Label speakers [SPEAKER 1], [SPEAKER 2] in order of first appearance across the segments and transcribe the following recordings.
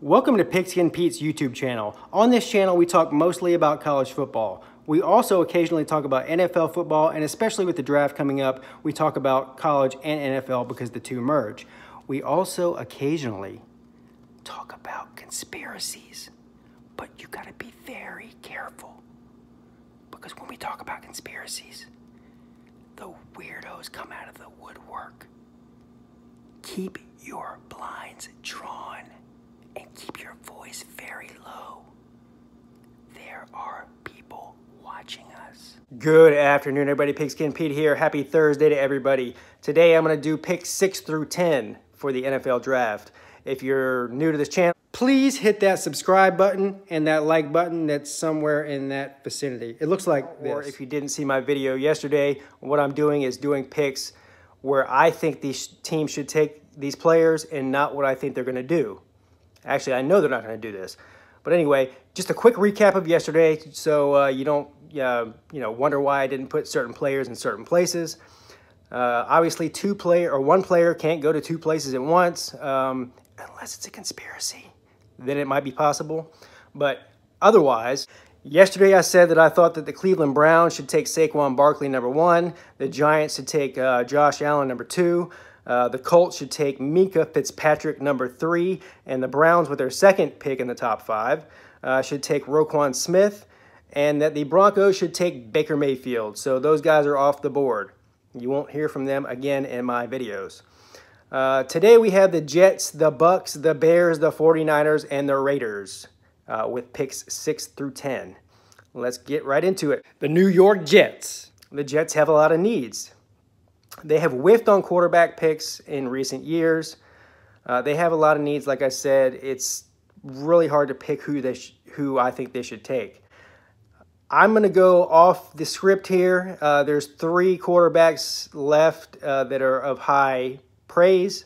[SPEAKER 1] Welcome to Pigskin Pete's YouTube channel. On this channel, we talk mostly about college football. We also occasionally talk about NFL football, and especially with the draft coming up, we talk about college and NFL because the two merge. We also occasionally talk about conspiracies, but you gotta be very careful because when we talk about conspiracies, the weirdos come out of the woodwork. Keep your blinds drawn and keep your voice very low. There are people watching us. Good afternoon, everybody. Pigskin Pete here. Happy Thursday to everybody. Today I'm going to do picks 6 through 10 for the NFL draft. If you're new to this channel, please hit that subscribe button and that like button that's somewhere in that vicinity. It looks like this. Or if you didn't see my video yesterday, what I'm doing is doing picks where I think these teams should take these players and not what I think they're going to do. Actually, I know they're not going to do this. But anyway, just a quick recap of yesterday so you don't wonder why I didn't put certain players in certain places. Obviously, one player can't go to two places at once unless it's a conspiracy. Then it might be possible. But otherwise, yesterday I said that I thought that the Cleveland Browns should take Saquon Barkley #1. The Giants should take Josh Allen #2. The Colts should take Minka Fitzpatrick #3, and the Browns, with their second pick in the top 5, should take Roquan Smith, and that the Broncos should take Baker Mayfield. So those guys are off the board. You won't hear from them again in my videos. Today we have the Jets, the Bucs, the Bears, the 49ers, and the Raiders with picks 6 through 10. Let's get right into it. The New York Jets. The Jets have a lot of needs. They have whiffed on quarterback picks in recent years. They have a lot of needs. Like I said, it's really hard to pick who I think they should take. I'm going to go off the script here. There's 3 quarterbacks left that are of high praise.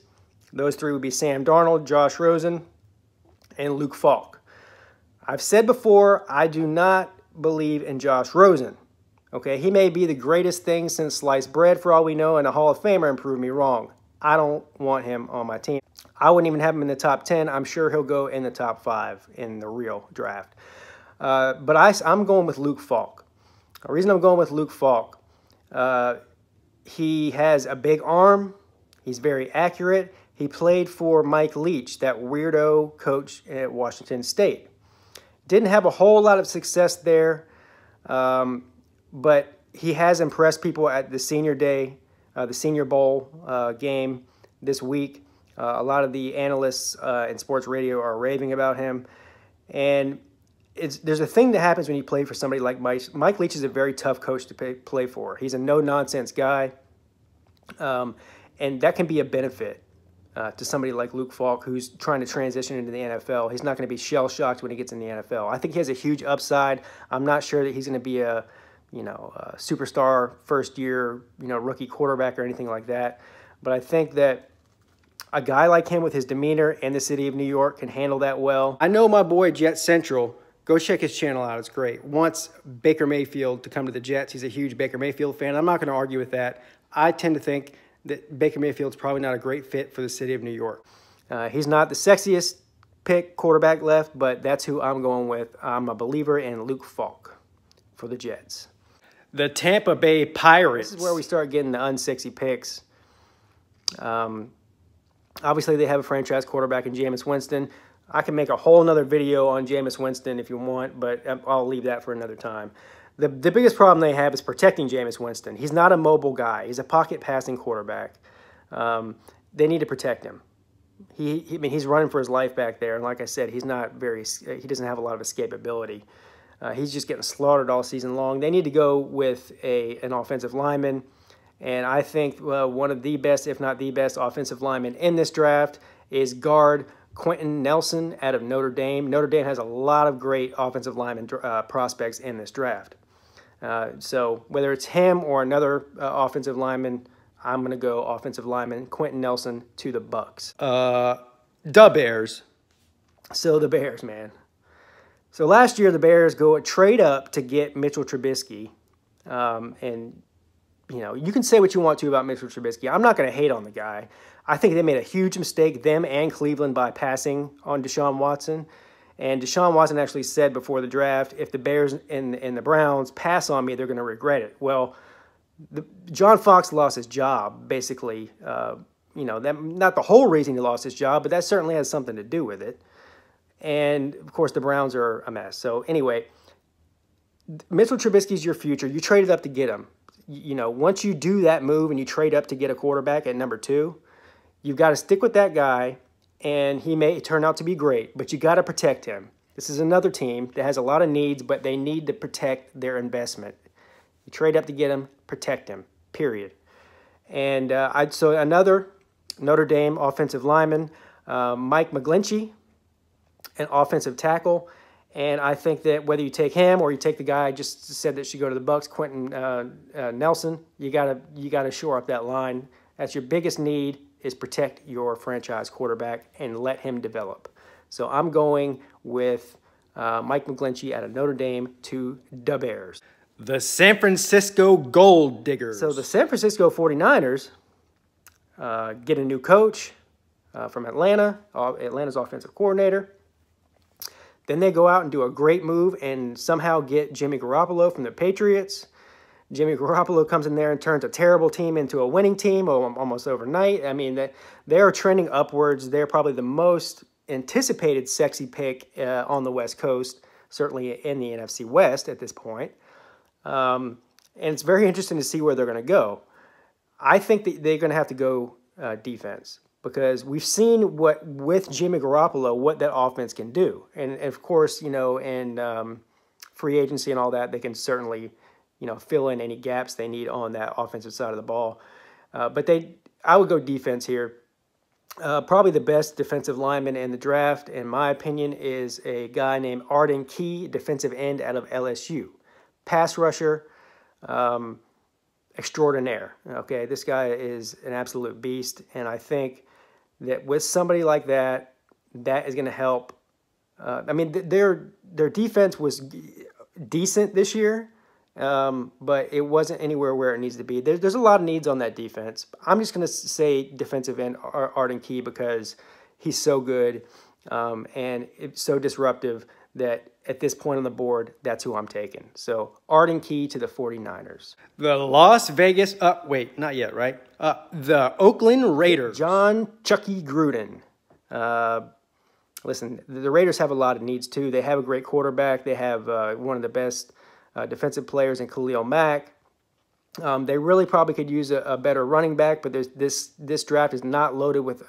[SPEAKER 1] Those 3 would be Sam Darnold, Josh Rosen, and Luke Falk. I've said before, I do not believe in Josh Rosen. Okay, he may be the greatest thing since sliced bread for all we know, and a Hall of Famer, and prove me wrong. I don't want him on my team. I wouldn't even have him in the top 10. I'm sure he'll go in the top 5 in the real draft. But I'm going with Luke Falk. The reason I'm going with Luke Falk, he has a big arm. He's very accurate. He played for Mike Leach, that weirdo coach at Washington State. Didn't have a whole lot of success there. But he has impressed people at the Senior Day, the Senior Bowl game this week. A lot of the analysts in sports radio are raving about him. And there's a thing that happens when you play for somebody like Mike. Mike Leach is a very tough coach to play for. He's a no-nonsense guy. And that can be a benefit to somebody like Luke Falk, who's trying to transition into the NFL. He's not going to be shell-shocked when he gets in the NFL. I think he has a huge upside. I'm not sure that he's going to be a superstar first-year, rookie quarterback or anything like that. But I think that a guy like him with his demeanor in the city of New York can handle that well. I know my boy Jet Central, go check his channel out. It's great. Wants Baker Mayfield to come to the Jets. He's a huge Baker Mayfield fan. I'm not going to argue with that. I tend to think that Baker Mayfield's probably not a great fit for the city of New York. He's not the sexiest quarterback left, but that's who I'm going with. I'm a believer in Luke Falk for the Jets. The Tampa Bay Pirates. This is where we start getting the unsexy picks. Obviously, they have a franchise quarterback in Jameis Winston. I can make a whole nother video on Jameis Winston if you want, but I'll leave that for another time. The biggest problem they have is protecting Jameis Winston. He's not a mobile guy. He's a pocket passing quarterback. They need to protect him. He's running for his life back there, and like I said, he doesn't have a lot of escapability. He's just getting slaughtered all season long. They need to go with an offensive lineman, and I think one of the best, if not the best, offensive lineman in this draft is guard Quentin Nelson out of Notre Dame. Notre Dame has a lot of great offensive lineman prospects in this draft. So whether it's him or another offensive lineman, I'm going to go offensive lineman Quentin Nelson to the Bucs. The Bears. So the Bears, man. So last year, the Bears go trade up to get Mitchell Trubisky. And, you can say what you want to about Mitchell Trubisky. I'm not going to hate on the guy. I think they made a huge mistake, them and Cleveland, by passing on Deshaun Watson. And Deshaun Watson actually said before the draft, if the Bears and the Browns pass on me, they're going to regret it. Well, John Fox lost his job, basically. That not the whole reason he lost his job, but that certainly has something to do with it. And, of course, the Browns are a mess. So, anyway, Mitchell Trubisky's your future. You traded up to get him. Once you do that move and you trade up to get a quarterback at number 2, you've got to stick with that guy, and he may turn out to be great, but you got to protect him. This is another team that has a lot of needs, but they need to protect their investment. You trade up to get him, protect him, period. And so another Notre Dame offensive lineman, Mike McGlinchey, an offensive tackle. And I think that whether you take him or you take the guy I just said that should go to the Bucs, Quentin Nelson, you gotta shore up that line. That's your biggest need, is protect your franchise quarterback and let him develop. So I'm going with Mike McGlinchey out of Notre Dame to the Bears. The San Francisco Gold Diggers. So the San Francisco 49ers get a new coach from Atlanta, Atlanta's offensive coordinator. Then they go out and do a great move and somehow get Jimmy Garoppolo from the Patriots. Jimmy Garoppolo comes in there and turns a terrible team into a winning team almost overnight. I mean, they are trending upwards. They're probably the most anticipated sexy pick on the West Coast, certainly in the NFC West at this point. And it's very interesting to see where they're going to go. I think that they're going to have to go defense, because we've seen with Jimmy Garoppolo, what that offense can do. And of course, in free agency and all that, they can certainly, fill in any gaps they need on that offensive side of the ball. But I would go defense here. Probably the best defensive lineman in the draft, in my opinion, is a guy named Arden Key, defensive end out of LSU. Pass rusher, extraordinaire. Okay, this guy is an absolute beast, and I think that with somebody like that, that is going to help. I mean, their defense was decent this year, but it wasn't anywhere where it needs to be. There's a lot of needs on that defense. I'm just going to say defensive end Arden Key, because he's so good and it's so disruptive that at this point on the board, that's who I'm taking. So Arden Key to the 49ers. The Las Vegas, wait, not yet, right? The Oakland Raiders. John Chucky Gruden. Listen, the Raiders have a lot of needs too. They have a great quarterback. They have one of the best defensive players in Khalil Mack. They really probably could use a better running back, but this draft is not loaded with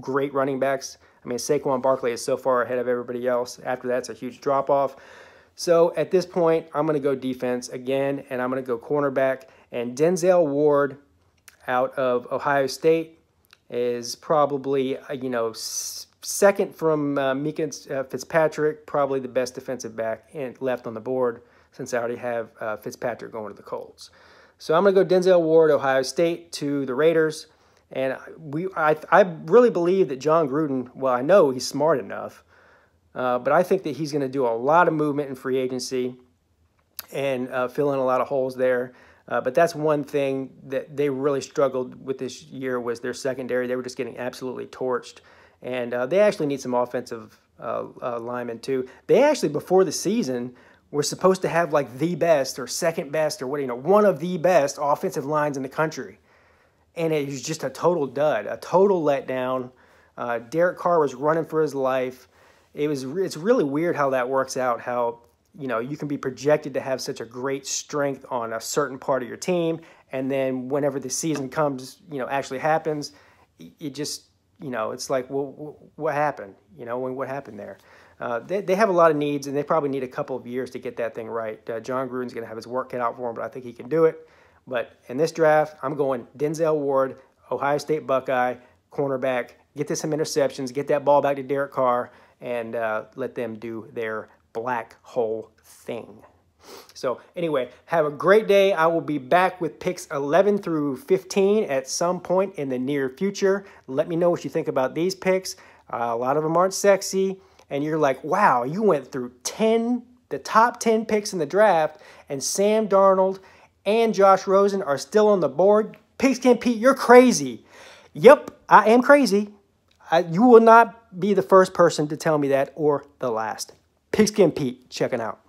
[SPEAKER 1] great running backs. I mean, Saquon Barkley is so far ahead of everybody else. After that, it's a huge drop-off. So at this point, I'm going to go defense again, and I'm going to go cornerback. And Denzel Ward out of Ohio State is probably, second from Mika Fitzpatrick, probably the best defensive back left on the board, since I already have Fitzpatrick going to the Colts. So I'm going to go Denzel Ward, Ohio State, to the Raiders. And I really believe that John Gruden, well, I know he's smart enough, but I think that he's going to do a lot of movement in free agency and fill in a lot of holes there. But that's one thing that they really struggled with this year, was their secondary. They were just getting absolutely torched. And they actually need some offensive linemen too. They actually, before the season, were supposed to have like the best or second best or one of the best offensive lines in the country. And it was just a total dud, a total letdown. Derek Carr was running for his life. It's really weird how that works out, how you can be projected to have such a great strength on a certain part of your team, and then whenever the season comes, actually happens, it just, it's like, well, what happened? What happened there? They have a lot of needs, and they probably need a couple of years to get that thing right. John Gruden's going to have his work cut out for him, but I think he can do it. But in this draft, I'm going Denzel Ward, Ohio State Buckeye, cornerback. Get to some interceptions, get that ball back to Derek Carr, and let them do their black hole thing. So anyway, have a great day. I will be back with picks 11 through 15 at some point in the near future. Let me know what you think about these picks. A lot of them aren't sexy, and you're like, wow, you went through the top 10 picks in the draft, and Sam Darnold and Josh Rosen are still on the board. Pigskin Pete, you're crazy. Yep, I am crazy. You will not be the first person to tell me that or the last. Pigskin Pete, checking out.